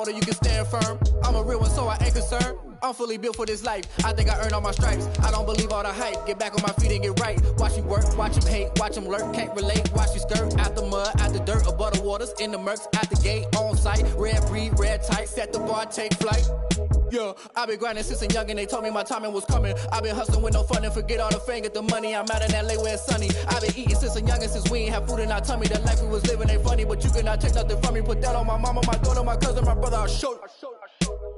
water, you can stand firm. I'm a real one, so I ain't concerned. I'm fully built for this life. I think I earned all my stripes. I don't believe all the hype. Get back on my feet and get right. Watch you work, watch him hate, watch him lurk. Can't relate, watch you skirt. Out the mud, out the dirt, above the waters, in the murks, out the gate, on site. Red breed, red tight, set the bar, take flight. Yeah, I been grinding since a youngin', they told me my timing was coming. I been hustling with no fun and forget all the fame, get the money. I'm out in LA where it's sunny. I been eating since a youngin', since we ain't have food in our tummy. The life we was living ain't funny, but you cannot take nothing from me. Put that on my mama, my daughter, my cousin, my brother, I'll show you.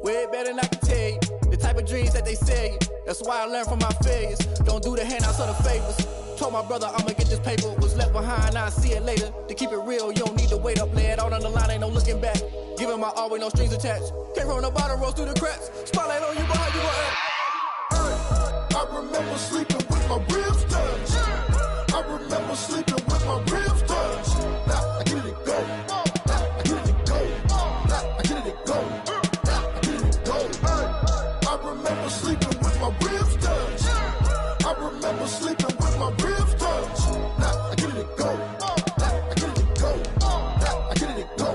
Way better than I can tell you. The type of dreams that they sell you. That's why I learned from my failures. Don't do the handouts or the favors. Told my brother I'ma get this paper. Was left behind, I'll see it later. To keep it real, you don't need to wait up. Lay it out on the line, ain't no looking back. Giving my all with no strings attached. Came from the bottom, rose through the cracks. Spotlight on you, but how you gon' act? Hey, I remember sleeping with my ribs touched. I remember sleeping with my ribs touched. Now I get it go. Now I get it go. Now I get it go. Now I get it go. Hey, I remember sleeping with my ribs touched. I remember sleeping with my ribs touched. Now I get it go. Now I get it go. Now I get it go.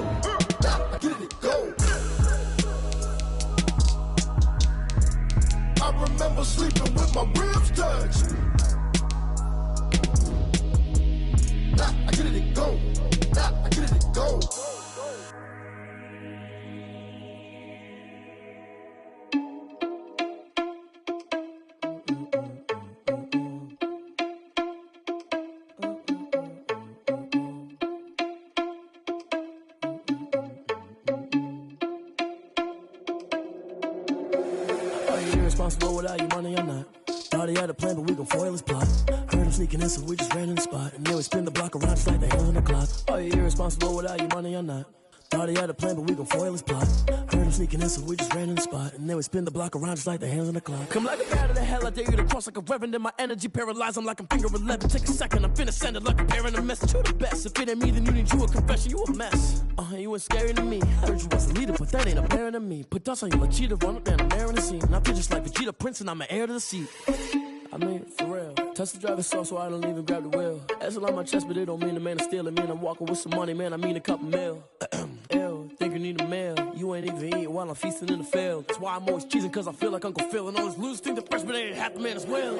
Now I get it go. I remember sleeping with my ribs touched. Now I get it go. Now I get it go. Irresponsible without your money, I'm not. Thought he had a plan, but we gon' foil his plot. Heard him sneaking in, so we just ran in the spot. And then we spin the block around just like the hands on the clock. Are you irresponsible without your money, I'm not. Thought he had a plan, but we gon' foil his plot. Heard him sneaking in, so we just ran in the spot. And then we spin the block around just like the hands on the clock. Come like a bat of the hell, I dare you to cross like a reverend. And my energy paralyzed, I'm like I'm finger 11. Take a second, I'm finna send it like a parent a message. You the best, if it ain't me, then you need you a confession. You a mess, you ain't scary to me. Heard you was a leader, but that ain't apparent to me. Put dust on you like cheetah, run up down the air in the scene. I feel just like Vegeta Prince and I'm an heir to the seat. I mean, for real. Touch the driver's soft so I don't even grab the wheel. That's on my chest, but it don't mean the man is stealing. Man, I'm walking with some money, man, I mean a couple mil. Ew, think you need a meal. You ain't even eating while I'm feasting in the field. That's why I'm always cheesing, cause I feel like Uncle Phil. And all this losers think the freshman ain't half the man as well.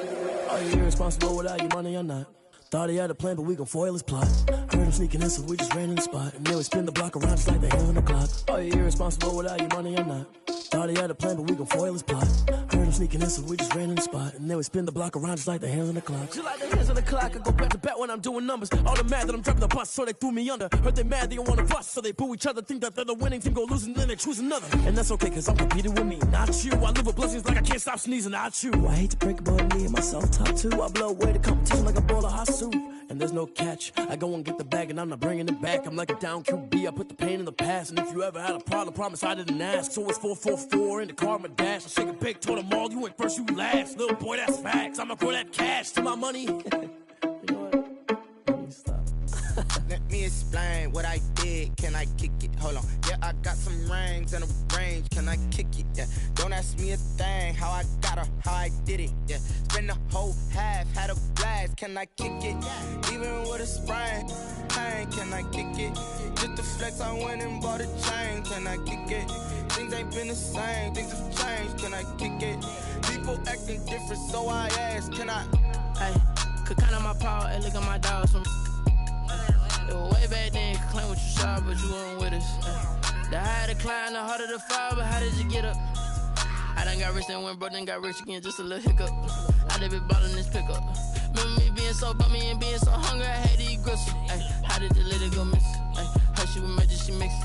Are you irresponsible without your money? I'm not. Thought he had a plan, but we gon' foil his plot. Heard him sneaking in, so we just ran in the spot. And then we spin the block around just like the hands on the clock. Are you irresponsible without your money? I'm not. Thought he had a plan, but we gon' foil his plot. Heard him sneaking in, so we just ran in the spot. And then we spin the block around just like the hands on the clock. Just like the hands on the clock, I go back to back when I'm doing numbers. All the mad that I'm driving the bus, so they threw me under. Heard they mad, they don't wanna bust, so they boo each other. Think that they're the winning team, go losing, then they choose another. And that's okay, cause I'm competing with me, not you. I live with blessings like I can't stop sneezing, not you. I hate to break it, but me and myself top two. I blow away the competition like a bowl of hot soup. And there's no catch. I go and get the bag and I'm not bringing it back. I'm like a down QB, I put the pain in the past. And if you ever had a problem, promise I didn't ask. So it's 444 in the car, my dash. I shake a big, told them all, you ain't first, you last. Little boy, that's facts. I'ma grow that cash to my money. You know what? Let me stop. Let me explain what I did. Can I kick it? Hold on. Yeah, I got some rings and a range. Can I kick it? Yeah. Don't ask me a thing. How I got her, how I did it. Yeah. Spend the whole half, had a blast. Can I kick it? Even with a sprain. Pain, can I kick it? Just the flex, I went and bought a chain. Can I kick it? Things ain't been the same. Things have changed. Can I kick it? People acting different, so I ask. Can I? Hey, could count on my power and look at my dogs. It was way back then, you could claim what you saw, but you weren't with us. The higher the climb, the harder the fall, but how did you get up? I done got rich, then went broke, then got rich again, just a little hiccup. I done been ballin' this pickup. Remember me being so bummy and being so hungry, I had to eat gristle. Ay, how did you let it go miss? Ay, her she was magic, she mixed.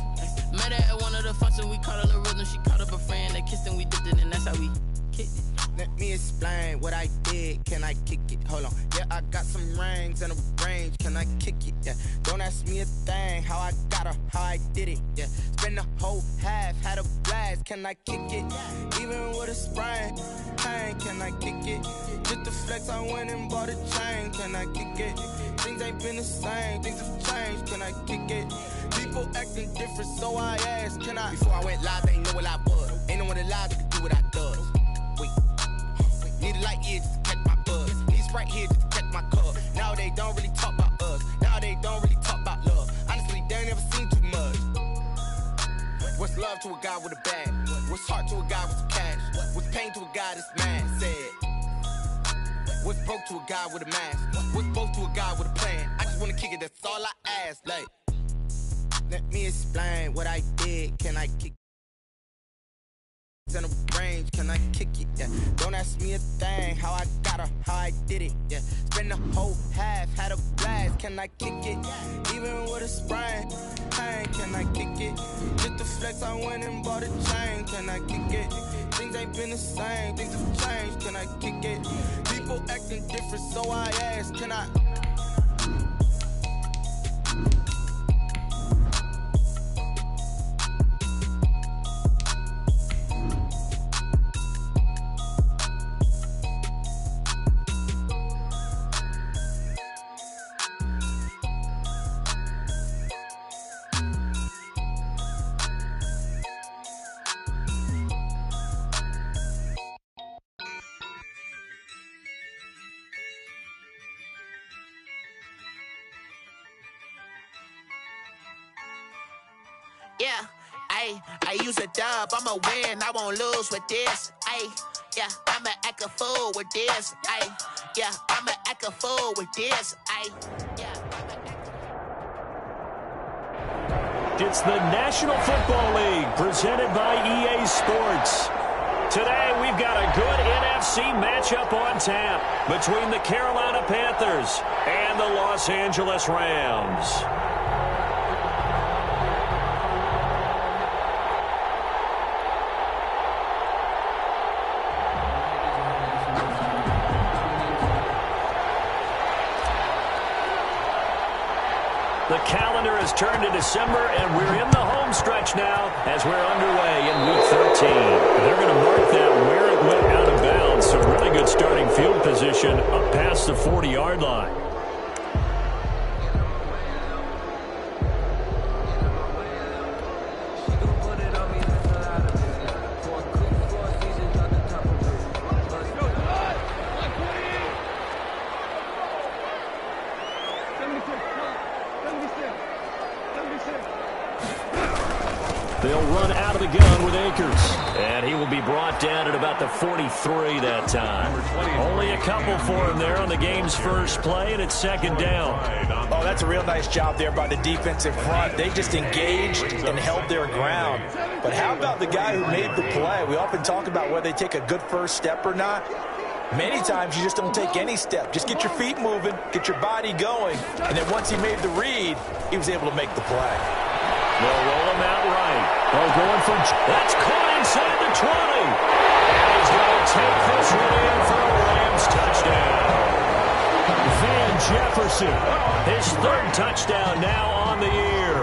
Met her at one of the functions, we caught her the rhythm, she caught up a friend, they kissed and we dipped it, and that's how we kicked it. Let me explain what I did. Can I kick it? Hold on. Yeah, I got some rings and a range. Can I kick it? Yeah. Don't ask me a thing. How I got her, how I did it. Yeah. Spend the whole half, had a blast. Can I kick it? Even with a sprain. Pain, can I kick it? Just the flex, I went and bought a chain. Can I kick it? Things ain't been the same. Things have changed. Can I kick it? People acting different, so I asked. Can I? Before I went live, they ain't know what I was. Ain't no one alive that could do what I does. Wait. Need a light year just to catch my buzz. Need Sprite here just to catch my cup. Now they don't really talk about us. Now they don't really talk about love. Honestly, they ain't never seen too much. What's love? love to a guy with a bag? What's heart to a guy with some cash? What's pain to a guy that's mad? Said. What's broke to a guy with a mask? What's both to a guy with a plan? I just wanna kick it, that's all I ask. Like, let me explain what I did. Can I kick in a range? Can I kick it? Yeah. Don't ask me a thing. How I got her, how I did it. Yeah. Spend the whole half, had a blast. Can I kick it? Even with a sprain, pain. Can I kick it? Just the flex, I went and bought a chain. Can I kick it? Things ain't been the same. Things have changed. Can I kick it? People acting different, so I ask. Can I? Yeah, I use a dub, I'ma win, I won't lose with this. Yeah, I'ma act a fool with this. Yeah, I'ma act a fool with this. Yeah. It's the National Football League presented by EA Sports. Today we've got a good NFC matchup on tap between the Carolina Panthers and the Los Angeles Rams. The calendar has turned to December, and we're in the home stretch now as we're underway in Week 13. They're going to mark that where it went out of bounds. So really good starting field position up past the 40-yard line. They'll run out of the gun with Akers. And he will be brought down at about the 43 that time. Only a couple for him there on the game's first play, and it's second down. Oh, that's a real nice job there by the defensive front. They just engaged and held their ground. But how about the guy who made the play? We often talk about whether they take a good first step or not. Many times you just don't take any step. Just get your feet moving, get your body going. And then once he made the read, he was able to make the play. They'll roll him out right. Oh, going for... That's caught inside the 20. And he's going to take this one in for a Rams touchdown. Van Jefferson, his third touchdown now on the year.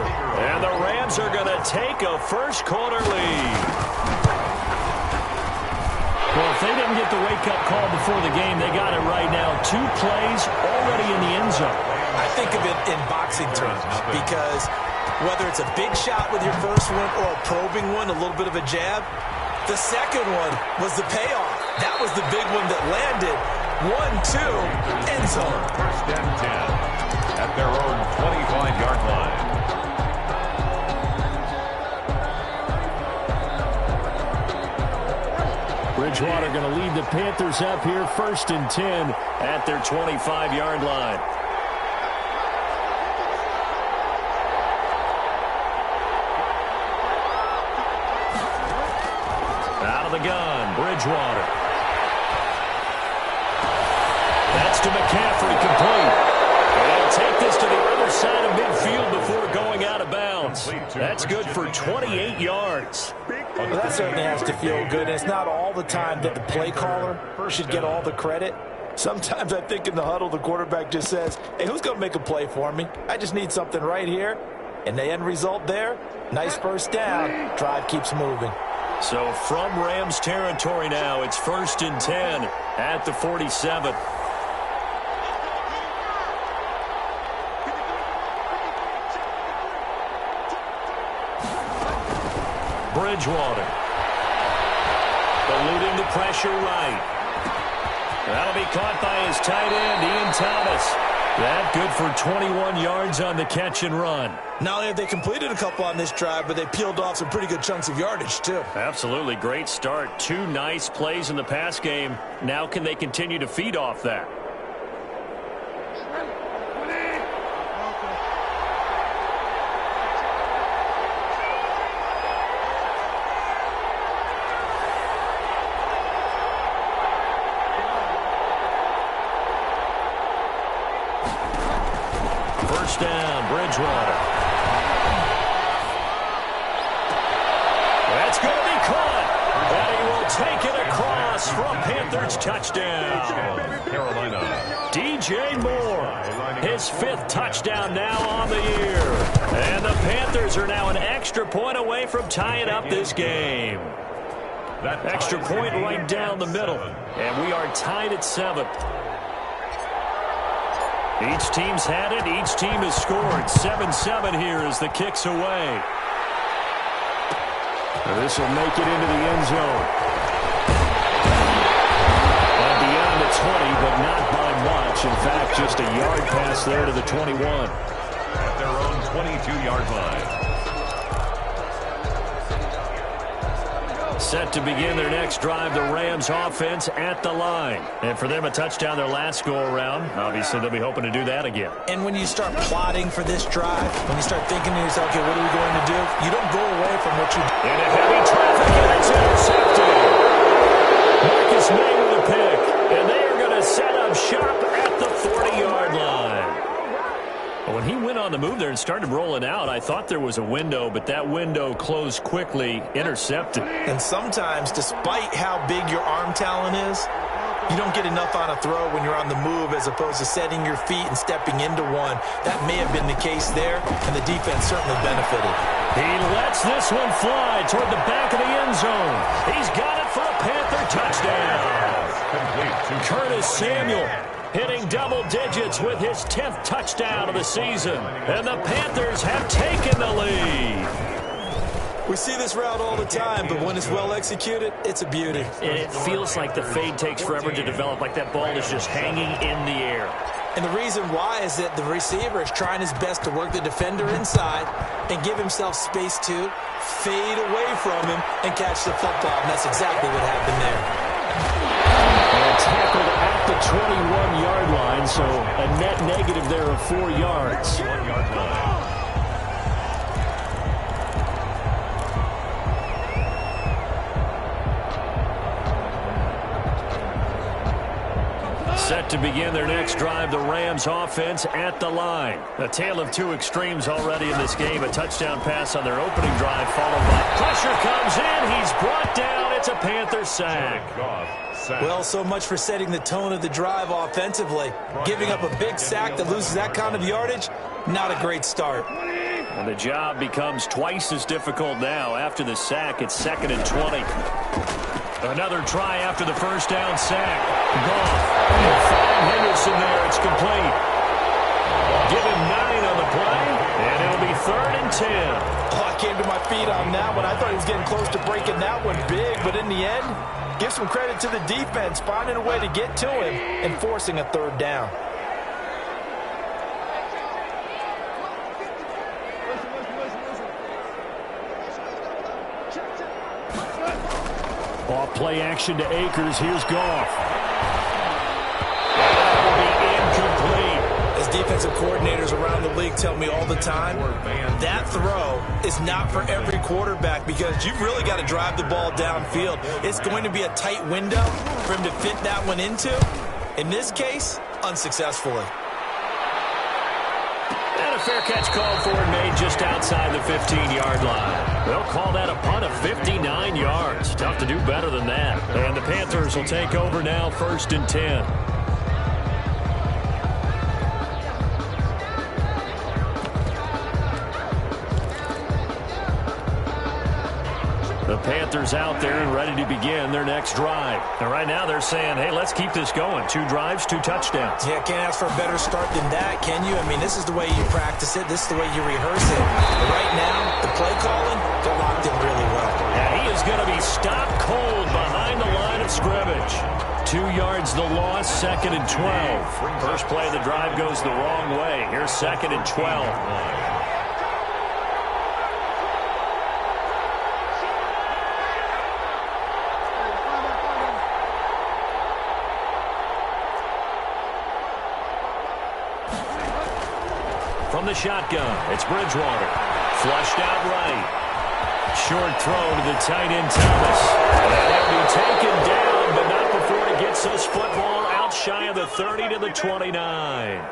And the Rams are going to take a first-quarter lead. Well, if they didn't get the wake-up call before the game, they got it right now. 2 plays already in the end zone. I think of it in boxing terms because whether it's a big shot with your first one or a probing one, a little bit of a jab, the second one was the payoff. That was the big one that landed. 1-2, end zone. First and 10 at their own 25-yard line. Bridgewater going to lead the Panthers up here, first and 10 at their 25-yard line. Out of the gun, Bridgewater. That's to McCaffrey, complete. They'll take this to the other side of midfield before going out of bounds. That's good for 28 yards. Well, that certainly has to feel good. It's not all the time that the play caller should get all the credit. Sometimes I think in the huddle, the quarterback just says, hey, who's going to make a play for me? I just need something right here. And the end result there, nice first down. Drive keeps moving. So from Rams territory now, it's first and 10 at the 47. Bridgewater. Eluding the pressure right. That'll be caught by his tight end, Ian Thomas. That good for 21 yards on the catch and run. Not only have they completed a couple on this drive, but they peeled off some pretty good chunks of yardage, too. Absolutely great start. 2 nice plays in the pass game. Now can they continue to feed off that? First down, Bridgewater. That's going to be caught. And he will take it across for a Panthers touchdown. Carolina. DJ Moore, his 5th touchdown now on the year. And the Panthers are now an extra point away from tying up this game. That extra point right down the middle. And we are tied at 7. Each team's had it. Each team has scored. 7-7 here as the kick's away. This will make it into the end zone. And beyond the 20, but not by much. In fact, just a yard pass there to the 21. At their own 22-yard line. Set to begin their next drive, the Rams offense at the line. And for them, a touchdown their last go-around. Obviously, they'll be hoping to do that again. And when you start plotting for this drive, when you start thinking to yourself, okay, what are we going to do? You don't go away from what you do. In a heavy traffic, and it's intercepted. Marcus May with a pick. And they are going to set up shop at the 40-yard line. When he went on the move there and started rolling out, I thought there was a window, but that window closed quickly, intercepted. And sometimes, despite how big your arm talent is, you don't get enough on a throw when you're on the move as opposed to setting your feet and stepping into one. That may have been the case there, and the defense certainly benefited. He lets this one fly toward the back of the end zone. He's got it for a Panther touchdown. Curtis Samuel hitting double digits with his 10th touchdown of the season. And the Panthers have taken the lead. We see this route all the time, but when it's well executed, it's a beauty. It feels like the fade takes forever to develop, like that ball is just hanging in the air. And the reason why is that the receiver is trying his best to work the defender inside and give himself space to fade away from him and catch the football. And that's exactly what happened there. And tackled at the 21-yard line, so a net negative there of 4 yards. 1-yard line. Set to begin their next drive, the Rams offense at the line. A tale of 2 extremes already in this game. A touchdown pass on their opening drive, followed by pressure comes in. He's brought down. It's a Panther sack. Well, so much for setting the tone of the drive offensively. Giving up a big sack that loses that kind of yardage, not a great start. And the job becomes twice as difficult now. After the sack, it's 2nd and 20. Another try after the first down sack. Goff. And find Henderson there. It's complete. Give him 9 on the play, and it'll be 3rd and 10. Oh, I came to my feet on that one. I thought he was getting close to breaking that one big, but in the end, give some credit to the defense, finding a way to get to him and forcing a 3rd down. Off play action to Akers. Here's Goff. That will be incomplete. As defensive coordinators around the league tell me all the time, that throw is not for every quarterback because you've really got to drive the ball downfield. It's going to be a tight window for him to fit that one into. In this case, unsuccessfully. And a fair catch called for and made just outside the 15-yard line. They'll call that a punt of 59 yards. Tough to do better than that. And the Panthers will take over now, 1st and 10. The Panthers out there and ready to begin their next drive. And right now they're saying, hey, let's keep this going. 2 drives, 2 touchdowns. Yeah, can't ask for a better start than that, can you? I mean, this is the way you practice it. This is the way you rehearse it. But right now, the play calling, they're locked in really well. And he is going to be stopped cold behind the line of scrimmage. 2 yards the loss, 2nd and 12. First play of the drive goes the wrong way. Here's 2nd and 12. From the shotgun, it's Bridgewater. Flushed out right. Short throw to the tight end, Thomas. And he'll be taken down, but not before he gets this football out shy of the 30 to the 29.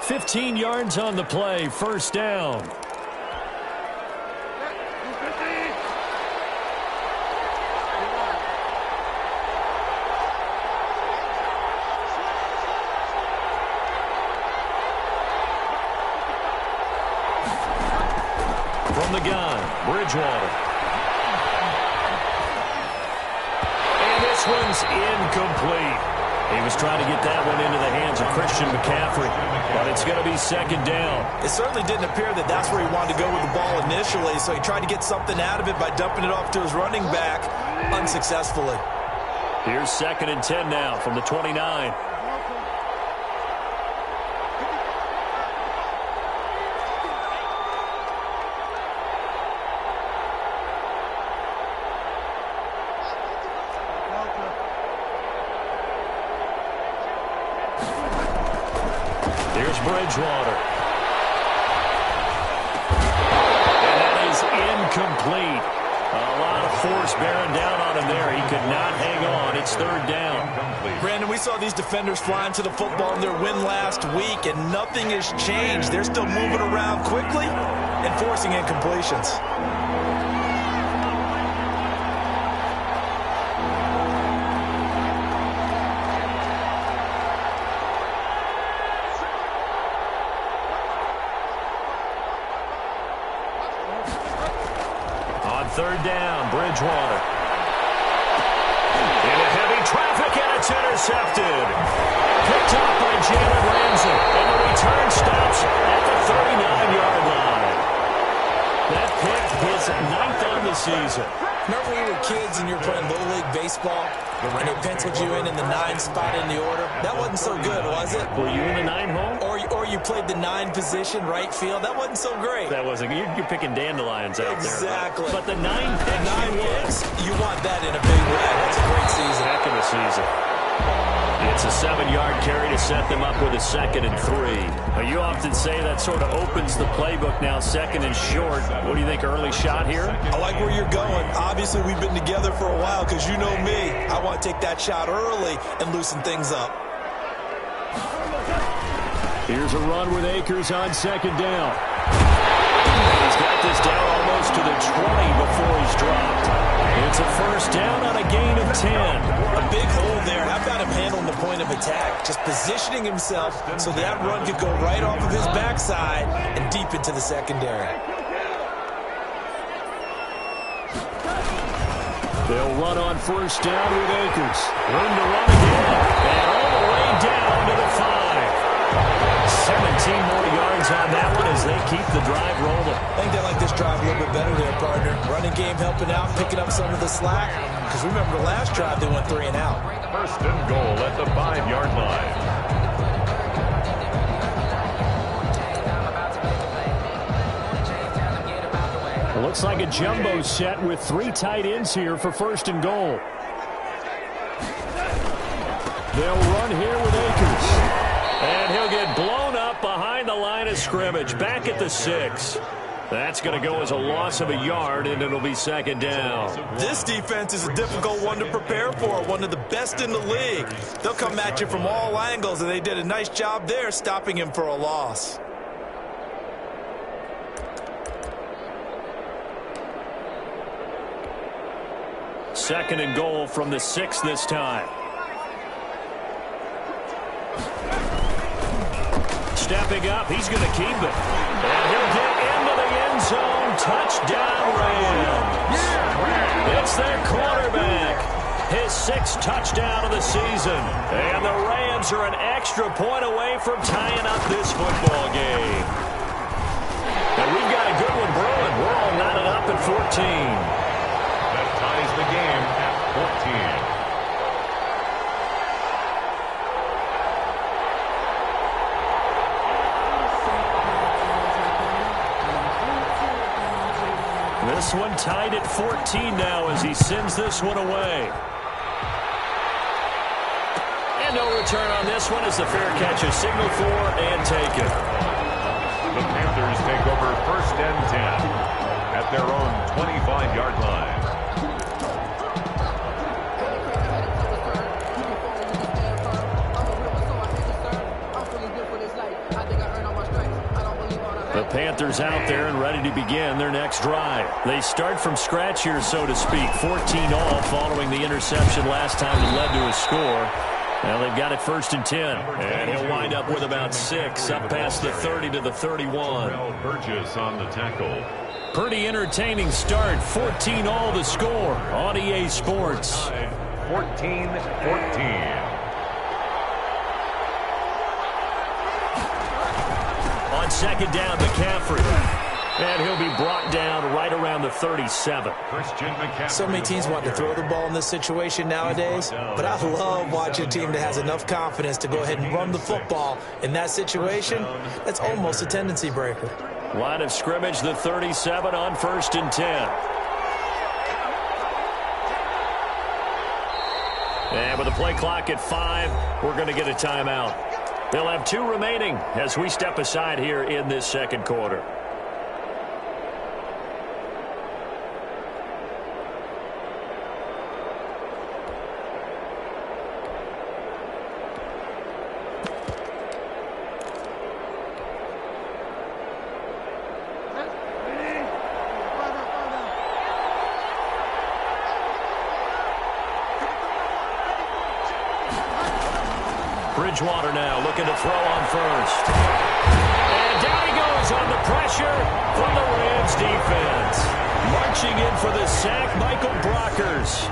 15 yards on the play, first down. From the gun, Bridgewater. And this one's incomplete. He was trying to get that one into the hands of Christian McCaffrey, but it's going to be 2nd down. It certainly didn't appear that that's where he wanted to go with the ball initially, so he tried to get something out of it by dumping it off to his running back unsuccessfully. Here's 2nd and 10 now from the 29. Bridgewater. And that is incomplete. A lot of force bearing down on him there. He could not hang on. It's 3rd down. Brandon, we saw these defenders flying to the football in their win last week, and nothing has changed. They're still moving around quickly and forcing incompletions. On 3rd down, Bridgewater. Into heavy traffic, and it's intercepted. Picked off by Jalen Ramsey, and the return stops at the 39-yard line. That pick is 9th on the season. Remember when we were kids and you were playing Little League Baseball, and they penciled you in the 9 spot in the order? That wasn't so good, was it? Were you in the 9 hole? Or you played the 9 position, right field? That wasn't so great. That wasn't. You're picking dandelions out exactly. there. Exactly. But the 9 picks. 9 picks, you want that in a big way. That's a great season. Heck of a season. It's a 7-yard carry to set them up with a 2nd and 3. You often say that sort of opens the playbook now, 2nd and short. What do you think, early shot here? I like where you're going. Obviously, we've been together for a while because you know me. I want to take that shot early and loosen things up. Here's a run with Akers on 2nd down. He's got this down almost to the 20 before he's dropped. It's a first down on a gain of 10. A big hole there. How about him handling the point of attack? Just positioning himself so that run could go right off of his backside and deep into the secondary. They'll run on first down with Akers. Room to run again. And all the way down to the 5. 17 more yards on that one as they keep the drive rolling. I think they like this drive a little bit better there, partner. Running game helping out, picking up some of the slack. Because remember the last drive, they went 3 and out. 1st and goal at the 5-yard line. It looks like a jumbo set with 3 tight ends here for 1st and goal. They'll run here with Akers. And he'll get blown up behind the line of scrimmage, back at the 6. That's going to go as a loss of a yard, and it'll be 2nd down. This defense is a difficult one to prepare for, one of the best in the league. They'll come at you from all angles, and they did a nice job there stopping him for a loss. Second and goal from the 6 this time. Stepping up, he's going to keep it. And he'll get into the end zone. Touchdown, Rams. It's their quarterback. His 6th touchdown of the season. And the Rams are an extra point away from tying up this football game. And we've got a good one brewing. We're all knotted up at 14. That ties the game at 14. this one tied at 14 now as he sends this one away. And no return on this one as the fair catch is signaled for and taken. The Panthers take over 1st and 10 at their own 25-yard line. The Panthers out there and ready to begin their next drive. They start from scratch here, so to speak. 14-all following the interception last time that led to a score. Now they've got it 1st and 10. And he'll wind up with about 6 up past the 30 to the 31. Burgess on the tackle. Pretty entertaining start. 14-all the score on EA Sports. 14-14. On 2nd down, McCaffrey. And he'll be brought down right around the 37. So many teams want to throw the ball in this situation nowadays, but I love watching a team that has enough confidence to go ahead and run the football in that situation. That's almost a tendency breaker. Line of scrimmage, the 37 on 1st and 10. And with the play clock at 5, we're going to get a timeout. They'll have 2 remaining as we step aside here in this second quarter. Bridgewater now looking to throw on 1st. And down he goes on the pressure from the Rams defense. Marching in for the sack, Michael Brockers.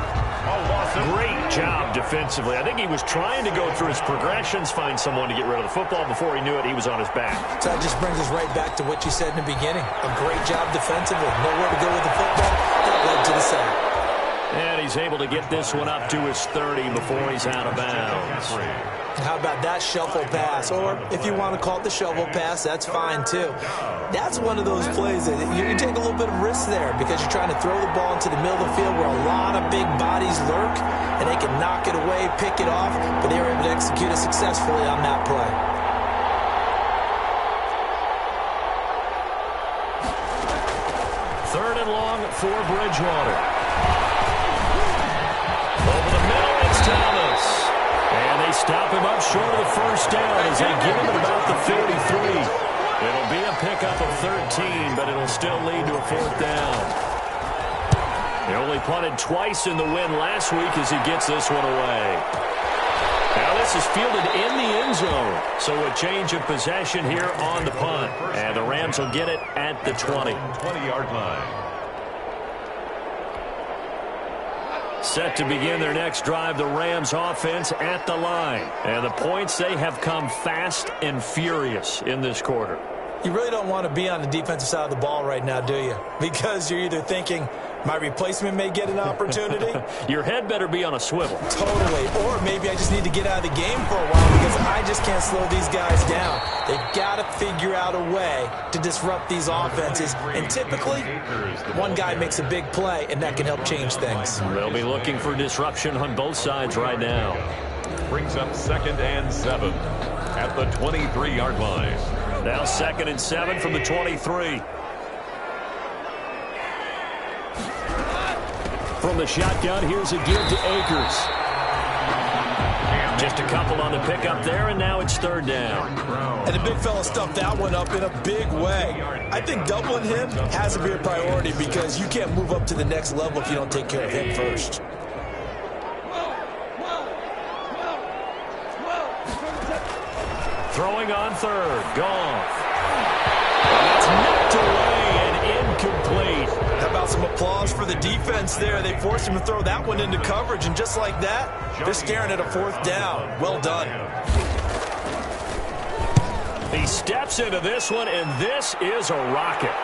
Great job defensively. I think he was trying to go through his progressions, find someone to get rid of the football. Before he knew it, he was on his back. So that just brings us right back to what you said in the beginning. A great job defensively. Nowhere to go with the football. That led to the sack. And he's able to get this one up to his 30 before he's out of bounds. How about that shuffle pass? Or if you want to call it the shovel pass, that's fine too. That's one of those plays that you take a little bit of risk there because you're trying to throw the ball into the middle of the field where a lot of big bodies lurk, and they can knock it away, pick it off, but they were able to execute it successfully on that play. Third and long for Bridgewater. Over the middle, it's Thomas. And they stop him up short of the 1st down as they give him at about the 33. It'll be a pickup of 13, but it'll still lead to a 4th down. He only punted twice in the win last week as he gets this one away. Now this is fielded in the end zone, so a change of possession here on the punt. And the Rams will get it at the 20. 20-yard line. Set to begin their next drive, the Rams offense at the line. And the points, they have come fast and furious in this quarter. You really don't want to be on the defensive side of the ball right now, do you? Because you're either thinking, my replacement may get an opportunity. Your head better be on a swivel. Totally. Or maybe I just need to get out of the game for a while because I just can't slow these guys down. They've got to figure out a way to disrupt these offenses. And typically, one guy makes a big play, and that can help change things. They'll be looking for disruption on both sides right now. Brings up 2nd and 7 at the 23-yard line. Now 2nd and 7 from the 23. From the shotgun, here's a give to Akers. Just a couple on the pickup there, and now it's 3rd down. And the big fella stuffed that one up in a big way. I think doubling him has to be a priority because you can't move up to the next level if you don't take care of him first. Throwing on 3rd, Goff. That's knocked away and incomplete. How about some applause for the defense there? They forced him to throw that one into coverage, and just like that, they're staring at a 4th down. Well done. He steps into this one, and this is a rocket.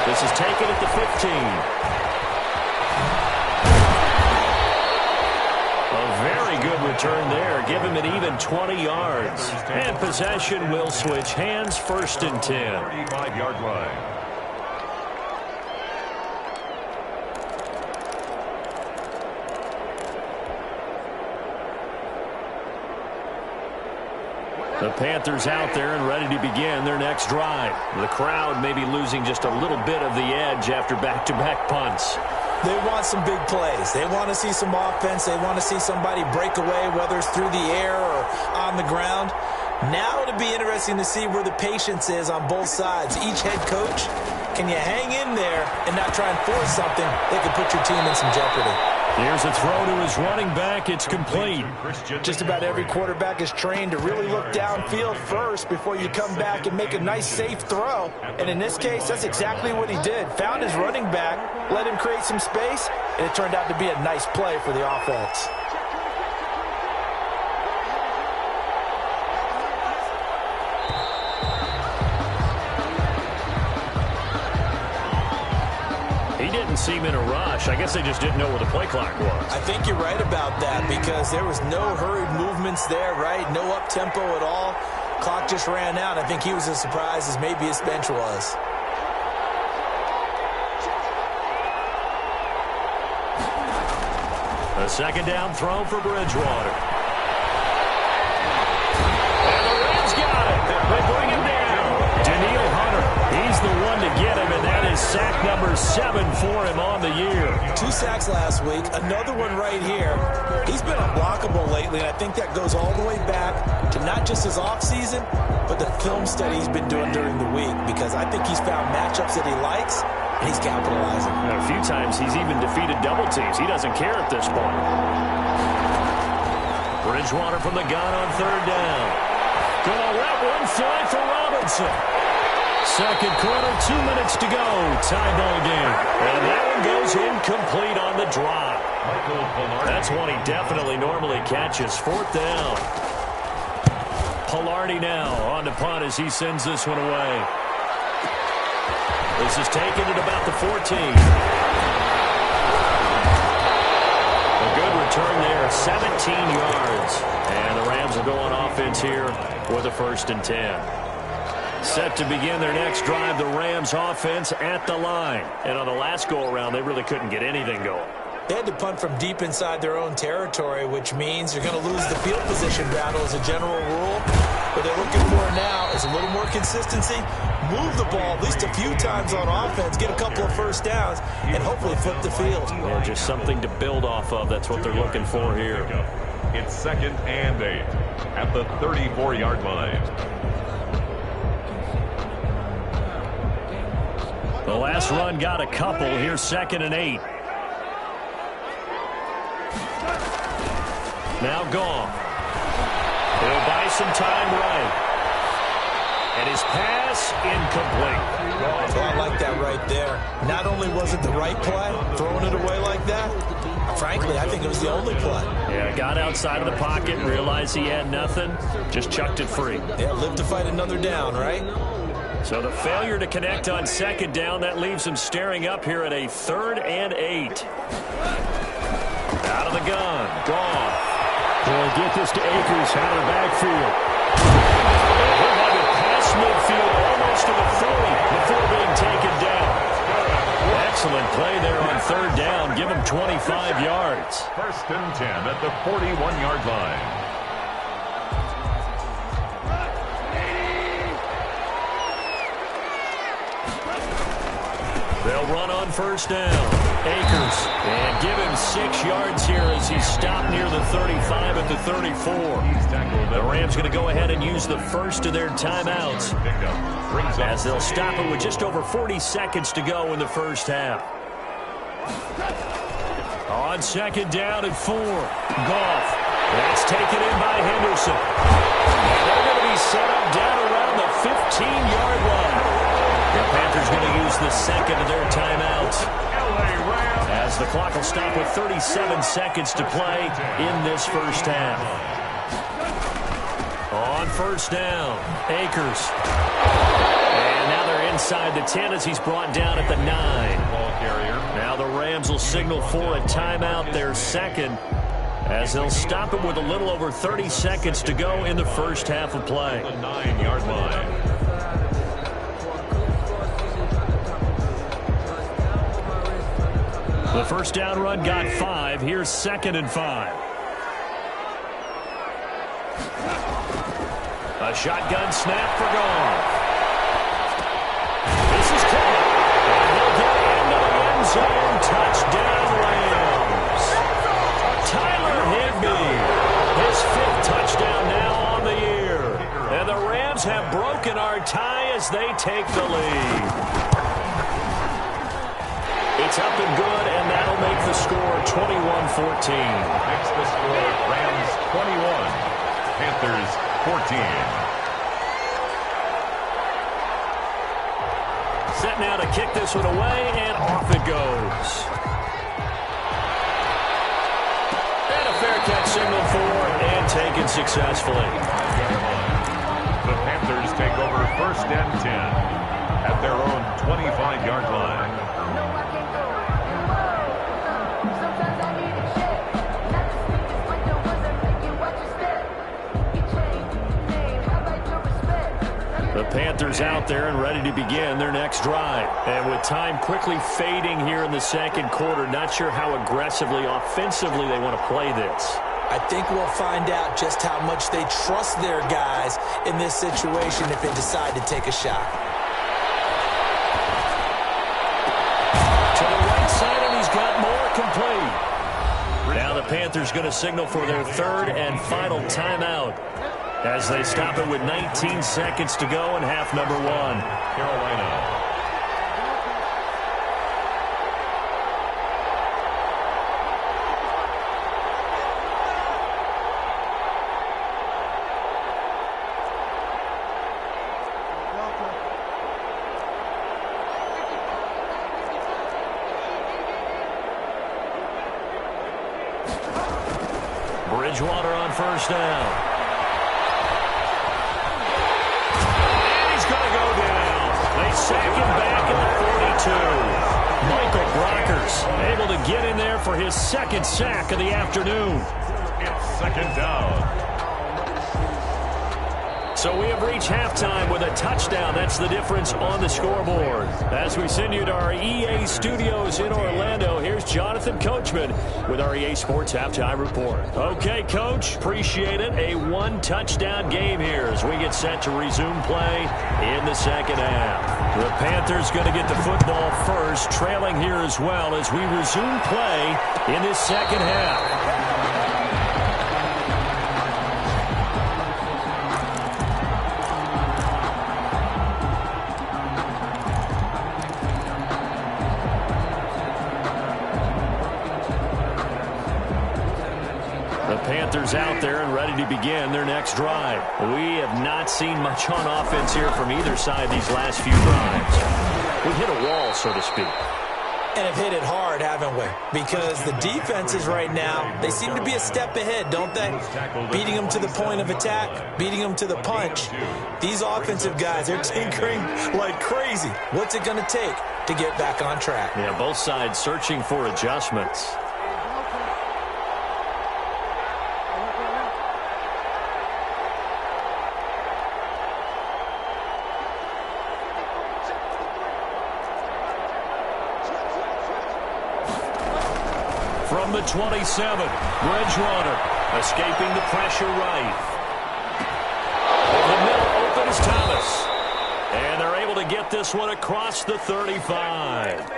This is taken at the 15. A very good return there. Give him an even 20 yards. And possession will switch hands, 1st and 10. 35-yard line. The Panthers out there and ready to begin their next drive. The crowd may be losing just a little bit of the edge after back-to-back punts. They want some big plays. They want to see some offense. They want to see somebody break away, whether it's through the air or on the ground. Now it'll be interesting to see where the patience is on both sides. Each head coach, can you hang in there and not try and force something that could put your team in some jeopardy? Here's a throw to his running back. It's complete. Just about every quarterback is trained to really look downfield first before you come back and make a nice, safe throw. And in this case, that's exactly what he did. Found his running back, let him create some space, and it turned out to be a nice play for the offense. He didn't seem in a rush. I guess they just didn't know where the play clock was. I think you're right about that because there was no hurried movements there, right? No up-tempo at all. Clock just ran out. I think he was as surprised as maybe his bench was. A second down throw for Bridgewater. And the Rams got it. They bring him down. Daniil Hunter, he's the one to get him, and that is sack number 7 for him on the year. 2 sacks last week, another one right here. He's been unblockable lately, and I think that goes all the way back to not just his offseason, but the film study he's been doing during the week, because I think he's found matchups that he likes, and he's capitalizing. A few times he's even defeated double teams. He doesn't care at this point. Bridgewater from the gun on third down. Gonna let one fly for Robinson. Second quarter, 2 minutes to go. Tie ball game. And that one goes incomplete on the drop. That's one he definitely normally catches. Fourth down. Pilardi now on the punt as he sends this one away. This is taken at about the 14. A good return there, 17 yards. And the Rams will go on offense here with a 1st and 10. Set to begin their next drive, the Rams offense at the line. And on the last go-around, they really couldn't get anything going. They had to punt from deep inside their own territory, which means you're going to lose the field position battle as a general rule. What they're looking for now is a little more consistency, move the ball at least a few times on offense, get a couple of first downs, and hopefully flip the field. Yeah, just something to build off of. That's what they're looking for here. It's 2nd and 8 at the 34-yard line. The last run got a couple. Here's 2nd and 8. Now Goff. He'll buy some time right. And his pass incomplete. So I like that right there. Not only was it the right play, throwing it away like that, frankly, I think it was the only play. Yeah, got outside of the pocket, realized he had nothing, just chucked it free. Yeah, live to fight another down, right? So the failure to connect on 2nd down, that leaves him staring up here at a 3rd and 8. Out of the gun, Goff. They'll get this to Akers out of the backfield. He'll have it past midfield, almost to the 40 before being taken down. Excellent play there on 3rd down. Give him 25 yards. 1st and 10 at the 41-yard line. They'll run on 1st down. Akers. And give him 6 yards here as he's stopped near the 35 at the 34. The Rams going to go ahead and use the first of their timeouts as they'll stop it with just over 40 seconds to go in the first half. On 2nd down at 4. Goff. That's taken in by Henderson. And they're going to be set up down around the 15-yard line. The Panthers going to use the 2nd of their timeouts as the clock will stop with 37 seconds to play in this first half. On 1st down, Akers. And now they're inside the 10 as he's brought down at the 9. Now the Rams will signal for a timeout, their 2nd, as they'll stop it with a little over 30 seconds to go in the first half of play. The 9-yard line. The first down run got 5. Here's 2nd and 5. A shotgun snap for Goff. This is caught. And he'll get into the end zone. Touchdown, Rams. Tyler Higbee. His 5th touchdown now on the year. And the Rams have broken our tie as they take the lead. It's up and good, and that'll make the score 21-14. Makes the score Rams 21, Panthers 14. Set now to kick this one away, and off it goes. And a fair catch signal for and taken successfully. The Panthers take over 1st and 10 at their own 25-yard line. The Panthers out there and ready to begin their next drive. And with time quickly fading here in the second quarter, not sure how aggressively, offensively they want to play this. I think we'll find out just how much they trust their guys in this situation if they decide to take a shot. To the right side, and he's got more complete. Now the Panthers going to signal for their 3rd and final timeout as they stop it with 19 seconds to go in half number 1. Carolina. Bridgewater on 1st down. They sack him back at the 42. Michael Brockers able to get in there for his 2nd sack of the afternoon. It's 2nd down. So we have reached halftime with a touchdown. That's the difference on the scoreboard. As we send you to our EA studios in Orlando, here's Jonathan Coachman with our EA Sports Halftime Report. Okay, Coach, appreciate it. A 1-touchdown game here as we get set to resume play in the second half. The Panthers going to get the football first, trailing here as well as we resume play in this second half. Panthers out there and ready to begin their next drive. We have not seen much on offense here from either side these last few drives. We've hit a wall, so to speak. And have hit it hard, haven't we? Because the defenses right now, they seem to be a step ahead, don't they? Beating them to the point of attack, beating them to the punch. These offensive guys, they're tinkering like crazy. What's it going to take to get back on track? Yeah, both sides searching for adjustments. From the 27, Bridgewater escaping the pressure right. The middle open is Thomas. And they're able to get this one across the 35.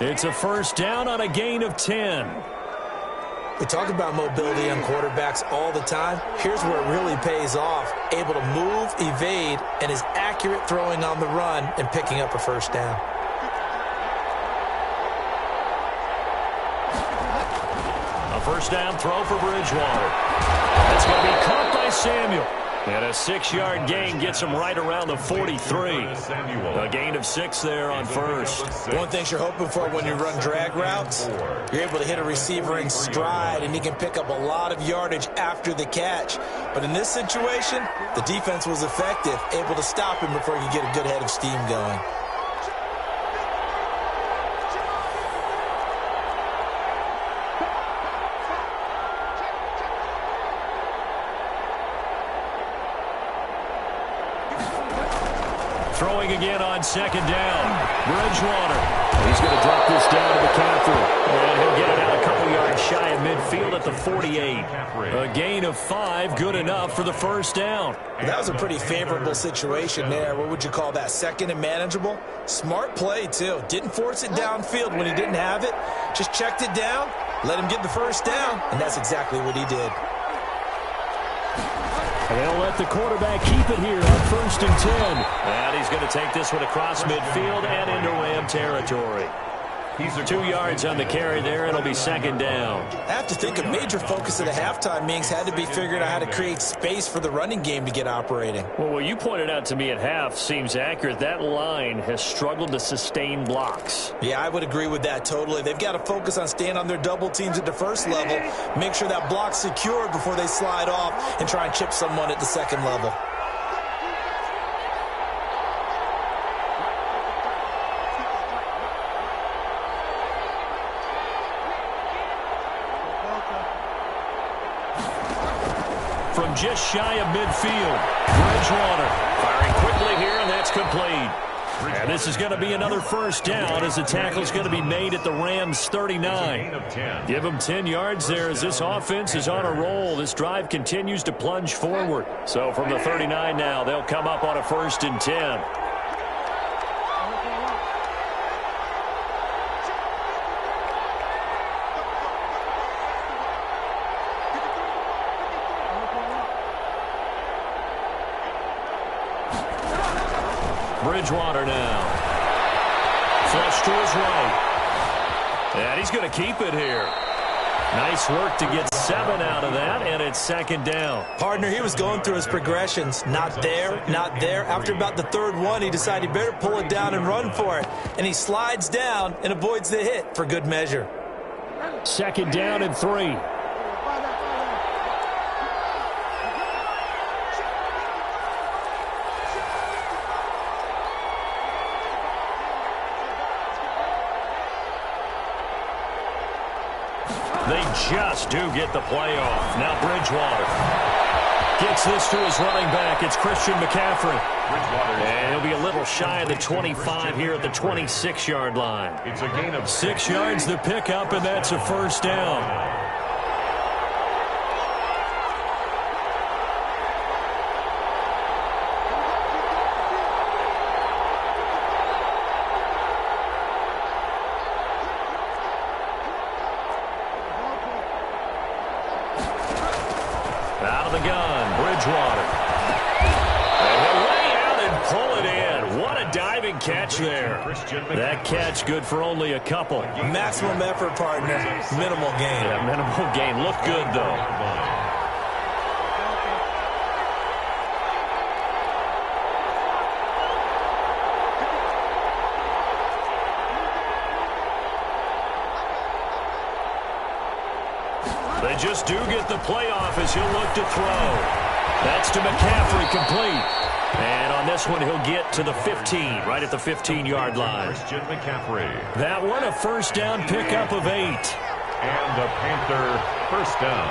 It's a 1st down on a gain of 10. We talk about mobility on quarterbacks all the time. Here's where it really pays off. Able to move, evade, and is accurate throwing on the run and picking up a 1st down. A 1st down throw for Bridgewater. That's going to be caught by Samuel. And a 6-yard gain gets him right around the 43. A gain of 6 there on 1st. One thing you're hoping for when you run drag routes, you're able to hit a receiver in stride, and he can pick up a lot of yardage after the catch. But in this situation, the defense was effective, able to stop him before he could get a good head of steam going. Throwing again on 2nd down. Bridgewater. He's going to drop this down to McCaffrey. And he'll get it out a couple yards just shy of midfield at the 48. A gain of 5, good enough for the first down. That was a pretty favorable situation there. What would you call that? Second and manageable? Smart play, too. Didn't force it downfield when he didn't have it. Just checked it down, let him get the first down, and that's exactly what he did. And they'll let the quarterback keep it here on 1st and 10. And he's going to take this one across midfield and into Ram territory. 2 yards on the carry there. It'll be 2nd down. I have to think a major focus of the halftime meetings had to be figuring out how to create space for the running game to get operating. Well, what you pointed out to me at half seems accurate. That line has struggled to sustain blocks. Yeah, I would agree with that totally. They've got to focus on staying on their double teams at the first level, make sure that block's secured before they slide off and try and chip someone at the second level. From just shy of midfield, Bridgewater firing quickly here, and that's complete. And this is going to be another first down as the tackle's going to be made at the Rams' 39. Give them 10 yards there as this offense is on a roll. This drive continues to plunge forward. So from the 39 now, they'll come up on a 1st and 10. Bridgewater now. Flush to his right. And he's going to keep it here. Nice work to get 7 out of that, and it's 2nd down. Partner, he was going through his progressions. Not there, not there. After about the 3rd one, he decided he better pull it down and run for it. And he slides down and avoids the hit for good measure. 2nd down and 3. They just do get the playoff. Now Bridgewater gets this to his running back. It's Christian McCaffrey. And he'll be a little shy of the 25 here at the 26-yard line. It's a gain of 6 yards the pickup, and that's a first down. Out of the gun, Bridgewater. And he'll lay out and pull it in. What a diving catch there. That catch good for only a couple. Maximum effort, partner. Minimal gain. Yeah, minimal gain. Looked good, though. They just do get the playoff as he'll look to throw. That's to McCaffrey, complete. And on this one, he'll get to the 15, right at the 15-yard line. Christian McCaffrey. That one, a first down pickup of 8. And the Panther first down.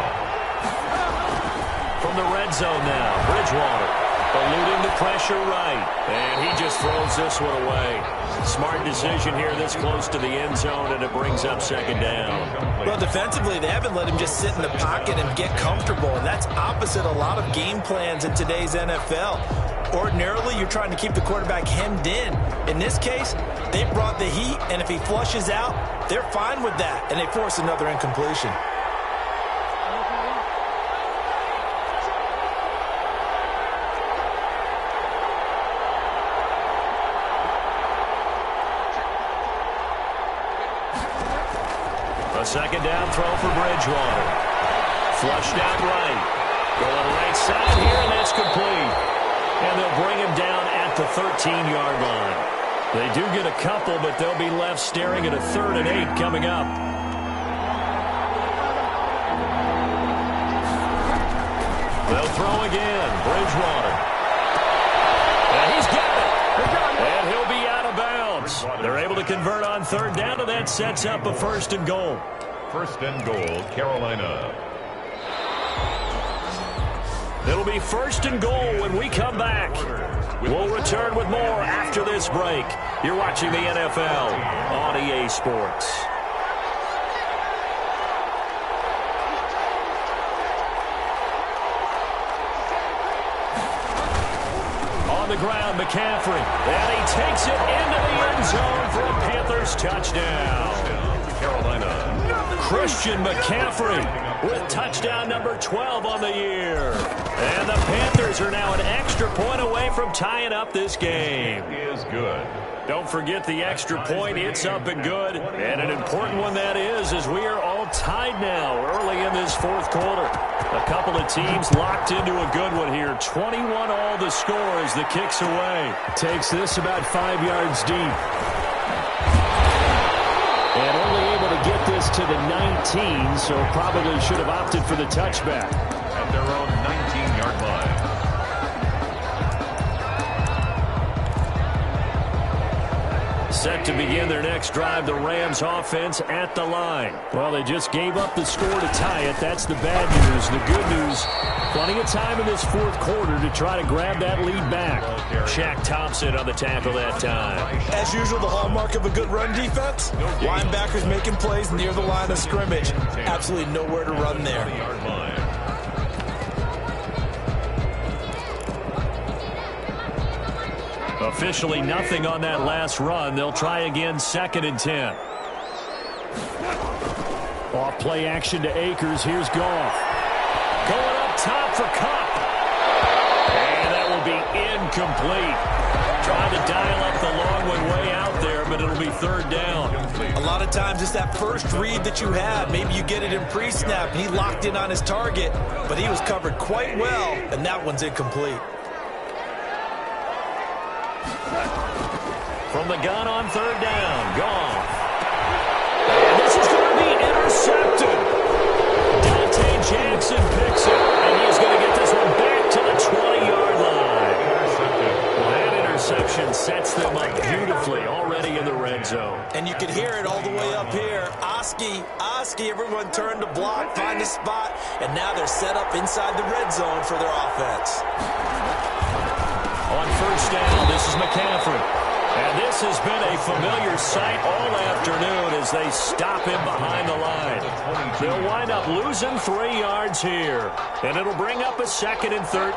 From the red zone now, Bridgewater eluding the pressure right. And he just throws this one away. Smart decision here this close to the end zone, and it brings up 2nd down. Well, defensively, they haven't let him just sit in the pocket and get comfortable, and that's opposite a lot of game plans in today's NFL. Ordinarily, you're trying to keep the quarterback hemmed in. In this case, they brought the heat, and if he flushes out, they're fine with that, and they force another incompletion. A 2nd down throw for Bridgewater. Flushed out right. Going right side here, and that's complete. And they'll bring him down at the 13-yard line. They do get a couple, but they'll be left staring at a 3rd and 8 coming up. They'll throw again. Bridgewater. And he's got it. And he'll be out of bounds. They're able to convert on 3rd down, and that sets up a 1st and goal. 1st and goal, Carolina. It'll be 1st and goal when we come back. We'll return with more after this break. You're watching the NFL on EA Sports. the ground, McCaffrey. And he takes it into the end zone for a Panthers touchdown. Carolina. Christian McCaffrey with touchdown number 12 on the year. And the Panthers are now an extra point away from tying up this game. Is good. Don't forget the extra point. It's up and good. And an important one that is, as we are all tied now early in this fourth quarter. A couple of teams locked into a good one here. 21 all the score as the kick's away. Takes this about 5 yards deep. And only able to get this to the 19, so probably should have opted for the touchback. At their own 19-yard line. Set to begin their next drive, the Rams offense at the line. Well, they just gave up the score to tie it. That's the bad news. The good news, plenty of time in this fourth quarter to try to grab that lead back. Shaq Thompson on the tackle that time. As usual, the hallmark of a good run defense, linebackers making plays near the line of scrimmage. Absolutely nowhere to run there. Officially nothing on that last run. They'll try again, 2nd and 10. Off play action to Akers. Here's Goff. Going up top for Cup. And that will be incomplete. Trying to dial up the long one way out there, but it'll be 3rd down. A lot of times it's that first read that you had. Maybe you get it in pre-snap. He locked in on his target, but he was covered quite well, and that one's incomplete. From the gun on 3rd down, Goff. And this is going to be intercepted. Dante Jackson picks it, and he's going to get this one back to the 20-yard line. Well, that interception sets them up beautifully already in the red zone. And you can hear it all the way up here. Oski, everyone turned to block, find a spot, and now they're set up inside the red zone for their offense. On 1st down, this is McCaffrey. And this has been a familiar sight all afternoon as they stop him behind the line. They'll wind up losing 3 yards here. And it'll bring up a 2nd and 13.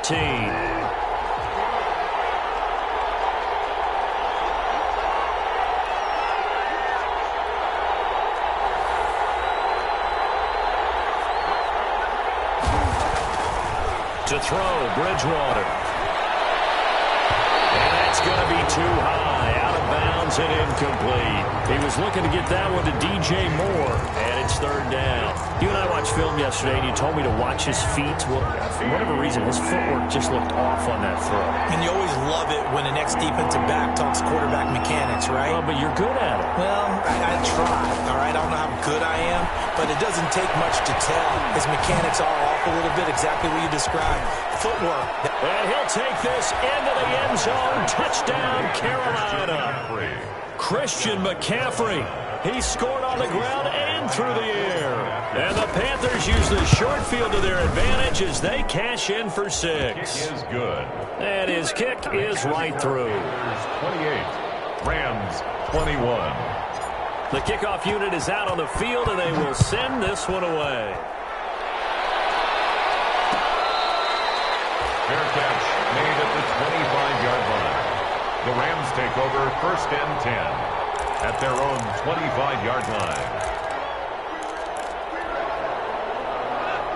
To throw, Bridgewater. And that's going to be too high, out of bounds and incomplete. He was looking to get that one to DJ Moore, and it's 3rd down. You and I watched film yesterday, and you told me to watch his feet. Well, for whatever reason, his footwork just looked off on that throw. And you always love it when an ex-defensive back talks quarterback mechanics, right? Well, but you're good at it. Well, I try, all right? I don't know how good I am, but it doesn't take much to tell. His mechanics are off a little bit, exactly what you described. Footwork. And he'll take this into the end zone. Touchdown, Carolina. Christian McCaffrey. He scored on the ground and through the air. And the Panthers use the short field to their advantage as they cash in for 6. Is good. And his kick is right through. 28. Rams 21. The kickoff unit is out on the field, and they will send this one away. Fair catch made at the 25-yard line. The Rams take over 1st and 10 at their own 25-yard line.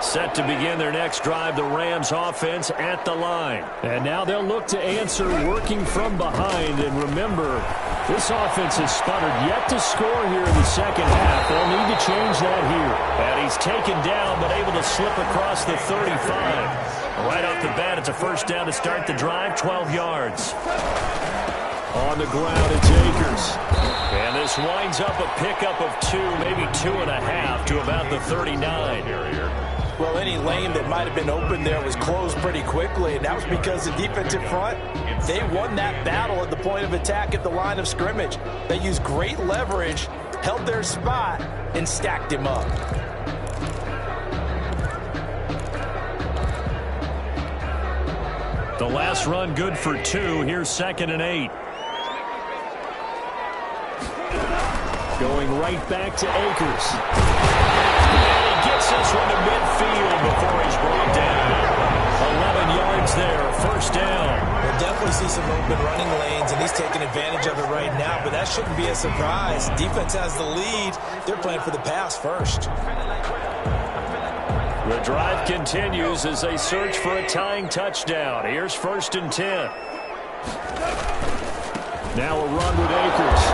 Set to begin their next drive, the Rams offense at the line. And now they'll look to answer working from behind. And remember, this offense has sputtered yet to score here in the second half. They'll need to change that here. And he's taken down but able to slip across the 35. Right off the bat, it's a 1st down to start the drive, 12 yards. On the ground, it's Akers. And this winds up a pickup of 2, maybe 2.5 to about the 39 area. Well, any lane that might have been open there was closed pretty quickly, and that was because the defensive front, they won that battle at the point of attack at the line of scrimmage. They used great leverage, held their spot, and stacked him up. The last run good for 2. Here's 2nd and 8. Going right back to Akers. And he gets this one to midfield before he's brought down. 11 yards there, 1st down. We'll definitely see some open running lanes, and he's taking advantage of it right now, but that shouldn't be a surprise. Defense has the lead. They're playing for the pass first. The drive continues as they search for a tying touchdown. Here's 1st and 10. Now a run with Akers.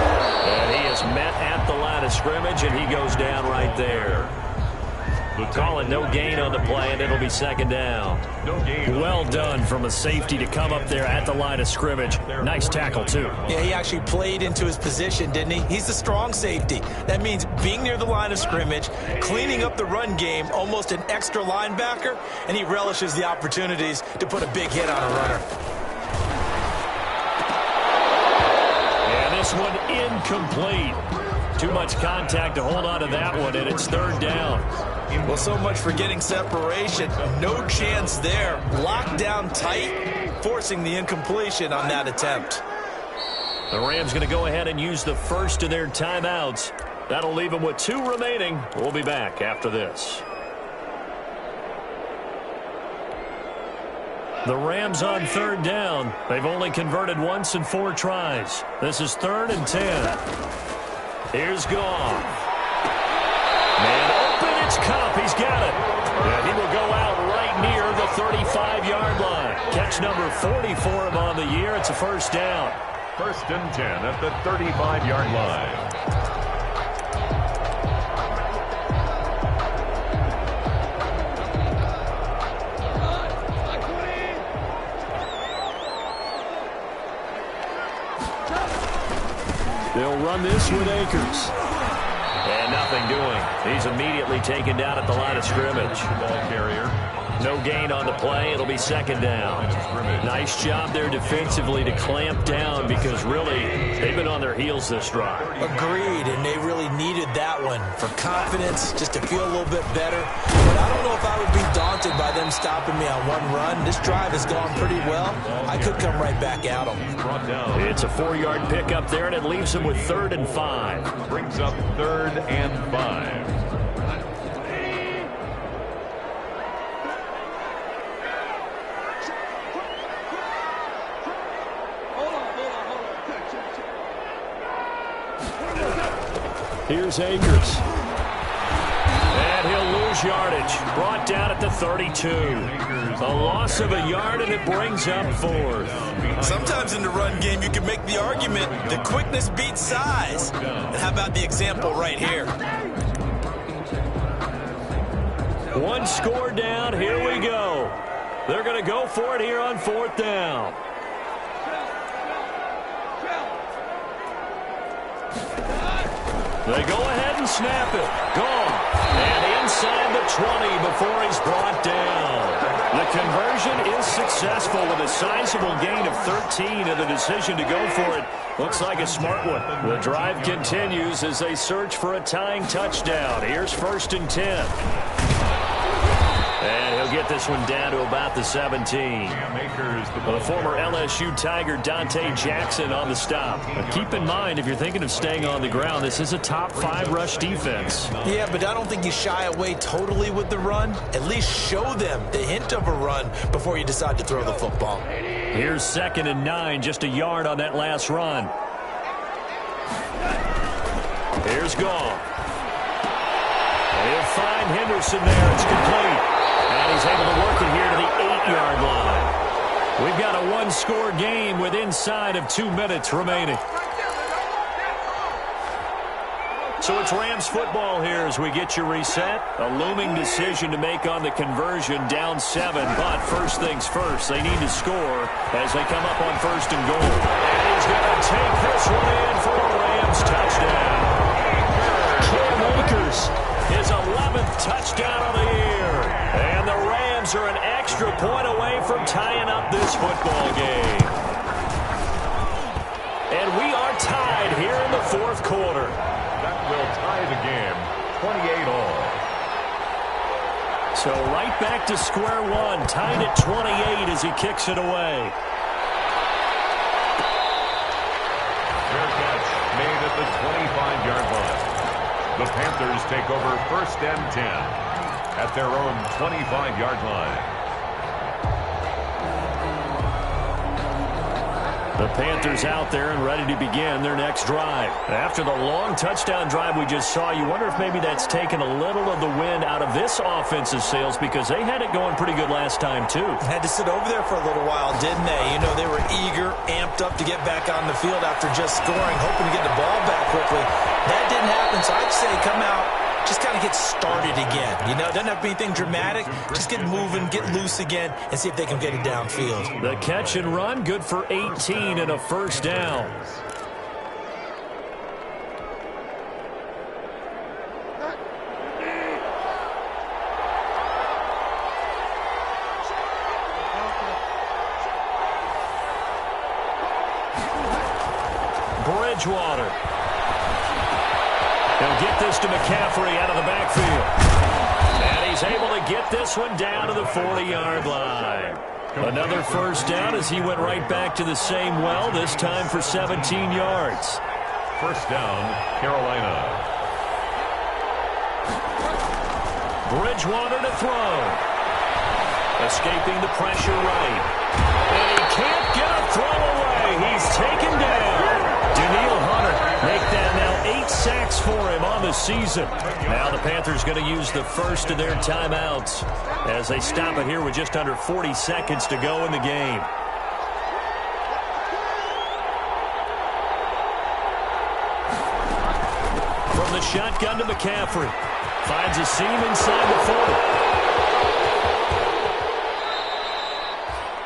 And he is met at the line of scrimmage, and he goes down right there. Call it no gain on the play, and it'll be 2nd down. Well done from a safety to come up there at the line of scrimmage. Nice tackle, too. Yeah, he actually played into his position, didn't he? He's a strong safety. That means being near the line of scrimmage, cleaning up the run game, almost an extra linebacker, and he relishes the opportunities to put a big hit on a runner. And this one incomplete. Too much contact to hold on to that one, and it's 3rd down. Well, so much for getting separation. No chance there. Locked down tight, forcing the incompletion on that attempt. The Rams going to go ahead and use the first of their timeouts. That'll leave them with 2 remaining. We'll be back after this. The Rams on 3rd down. They've only converted once in 4 tries. This is 3rd and 10. Here's Goff. Man open, it's Cup. He's got it. And he will go out right near the 35-yard line. Catch number 40 for him on the year. It's a 1st down. 1st and 10 at the 35-yard line. They'll run this with Akers. And nothing doing. He's immediately taken down at the line of scrimmage. Ball carrier. No gain on the play. It'll be 2nd down. Nice job there defensively to clamp down because really they've been on their heels this drive. Agreed, and they really needed that one for confidence, just to feel a little bit better. But I don't know if I would be daunted by them stopping me on one run. This drive has gone pretty well. I could come right back at them. It's a 4-yard pickup there, and it leaves them with 3rd and 5. Brings up 3rd and 5. Here's Akers. And he'll lose yardage. Brought down at the 32. A loss of a yard, and it brings up 4th. Sometimes in the run game, you can make the argument that quickness beats size. And how about the example right here? 1 score down. Here we go. They're going to go for it here on 4th down. They go ahead and snap it. Gone. And inside the 20 before he's brought down. The conversion is successful with a sizable gain of 13, and the decision to go for it looks like a smart one. The drive continues as they search for a tying touchdown. Here's 1st and 10. And he'll get this one down to about the 17. The former LSU Tiger Dante Jackson on the stop. But keep in mind, if you're thinking of staying on the ground, this is a top 5 rush defense. Yeah, but I don't think you shy away totally with the run. At least show them the hint of a run before you decide to throw the football. Here's 2nd and 9, just a yard on that last run. Here's Goff. He'll find Henderson there. It's complete. And he's able to work it here to the 8-yard line. We've got a 1-score game with inside of 2 minutes remaining. So it's Rams football here as we get you reset. A looming decision to make on the conversion, down 7. But first things first, they need to score as they come up on 1st and goal. And he's going to take this one in for a Rams touchdown. Cam Akers, his 11th touchdown of the year. And the Rams are an extra point away from tying up this football game. And we are tied here in the 4th quarter. That will tie the game, 28-all. So right back to square one, tied at 28 as he kicks it away. Fair catch made at the 25-yard line. The Panthers take over 1st and 10 at their own 25-yard line. The Panthers out there and ready to begin their next drive. After the long touchdown drive we just saw, you wonder if maybe that's taken a little of the wind out of this offense's sails because they had it going pretty good last time, too. Had to sit over there for a little while, didn't they? You know, they were eager, amped up to get back on the field after just scoring, hoping to get the ball back quickly. That didn't happen, so I'd say come out, just kind of get started again. You know, it doesn't have to be anything dramatic. Just get moving, get loose again, and see if they can get it downfield. The catch and run, good for 18 and a first down. Bridgewater. He'll get this to McCaffrey out of the backfield. And he's able to get this one down to the 40-yard line. Another first down as he went right back to the same well, this time for 17 yards. First down, Carolina. Bridgewater to throw. Escaping the pressure right. And he can't get a throw away. He's taken down. Daniil Hunter make that now 8 sacks for him on the season. Now the Panthers going to use the first of their timeouts as they stop it here with just under 40 seconds to go in the game. From the shotgun to McCaffrey. Finds a seam inside the 40.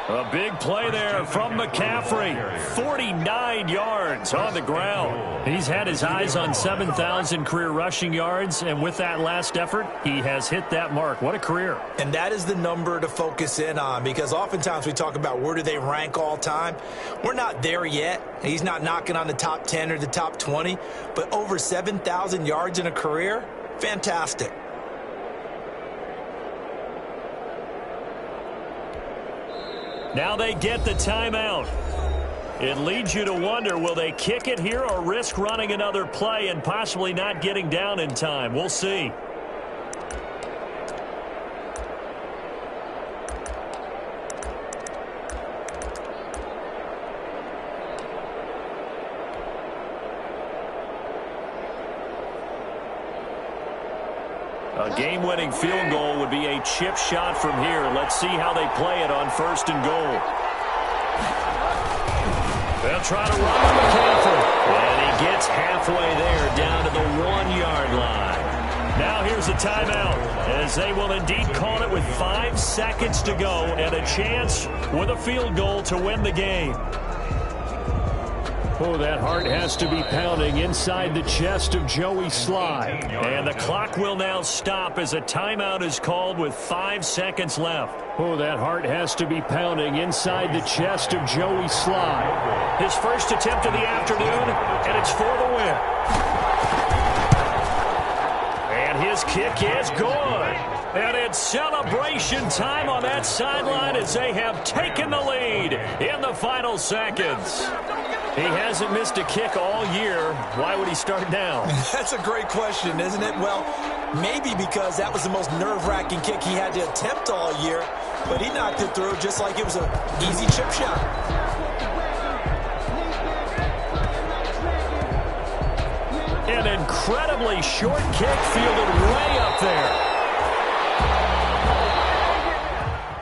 A big play there from McCaffrey. 49 yards on the ground. He's had his eyes on 7,000 career rushing yards, and with that last effort, he has hit that mark. What a career. And that is the number to focus in on, because oftentimes we talk about where do they rank all time. We're not there yet. He's not knocking on the top 10 or the top 20, but over 7,000 yards in a career, fantastic. Now they get the timeout. It leads you to wonder, will they kick it here or risk running another play and possibly not getting down in time? We'll see. A game-winning field goal would be a chip shot from here. Let's see how they play it on first and goal. They'll try to run with McCaffrey. And he gets halfway there down to the 1-yard line. Now here's a timeout as they will indeed call it with 5 seconds to go and a chance with a field goal to win the game. Oh, that heart has to be pounding inside the chest of Joey Sly. And the clock will now stop as a timeout is called with 5 seconds left. Oh, that heart has to be pounding inside the chest of Joey Sly. His first attempt of the afternoon, and it's for the win. And his kick is good. And it's celebration time on that sideline as they have taken the lead in the final seconds. He hasn't missed a kick all year. Why would he start now? That's a great question, isn't it? Well, maybe because that was the most nerve-wracking kick he had to attempt all year, but he knocked it through just like it was an easy chip shot. An incredibly short kick fielded way up there.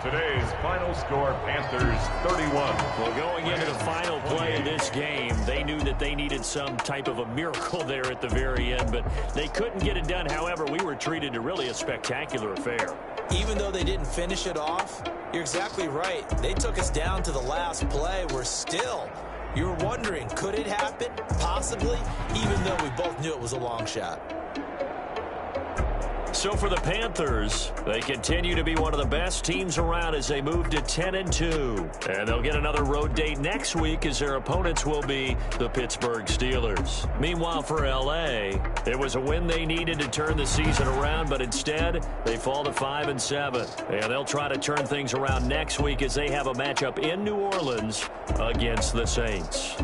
Today's final score, Panthers 31. Well, going into the final play of this game, they knew that they needed some type of a miracle there at the very end, but they couldn't get it done. However, we were treated to really a spectacular affair. Even though they didn't finish it off, you're exactly right. They took us down to the last play. We're still, you were wondering, could it happen? Possibly, even though we both knew it was a long shot. So for the Panthers, they continue to be one of the best teams around as they move to 10-2. And they'll get another road date next week as their opponents will be the Pittsburgh Steelers. Meanwhile, for L.A., it was a win they needed to turn the season around, but instead, they fall to 5-7. And they'll try to turn things around next week as they have a matchup in New Orleans against the Saints.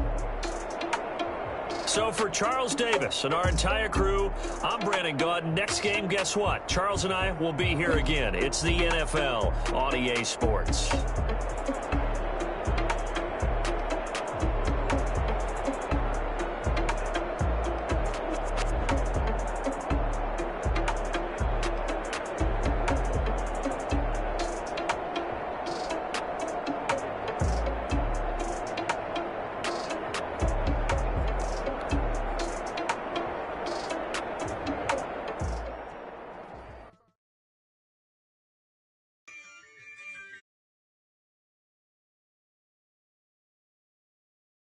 So for Charles Davis and our entire crew, I'm Brandon Gaudin. Next game, guess what? Charles and I will be here again. It's the NFL on EA Sports.